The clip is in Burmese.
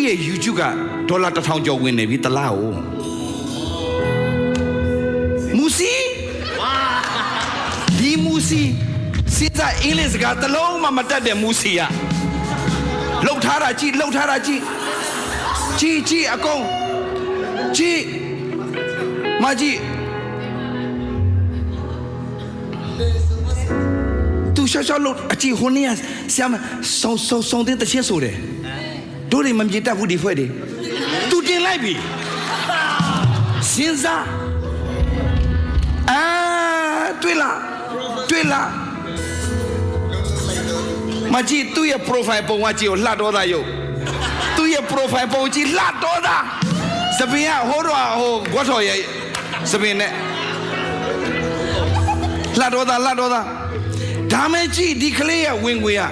ရဲ့ YouTube ကဒေါ်လာ1000ကျော်ဝင်နေပြီတလား哦မူစီဒီမူစီစဉ်းစားအင်္ဂလိပ်စကားတစ်လုံးမှမတတ်တဲ့မူစီကလှုပ်ထားတာကြည့်လှုပ်ထားတာကြည့်ကြည့်အကုန်ကြည့်မကြည့်သူရှော့လို့အကြည့်ဟိုနေ့ဆရာမစုံတဲ့တချင်းဆိုတယ်တို့တွေမမြင်တတ်ဘူးဒီဖွဲ့တွေသူတင်လိုက်ပြီစဉ်းစားတွေ့လားမကြည့်သူ့ရဲ့ profile ပုံကကြည့်ကိုလှတော့တာရုပ်သူ့ရဲ့ profile ပုံကြည့်လှတော့တာစပင်ကဟိုတော့ဟိုကွက်ထော်ရဲ့စပင်နဲ့လှတော့တာဒါမဲ့ကြည့်ဒီကလေးရဲ့ဝင်ငွေက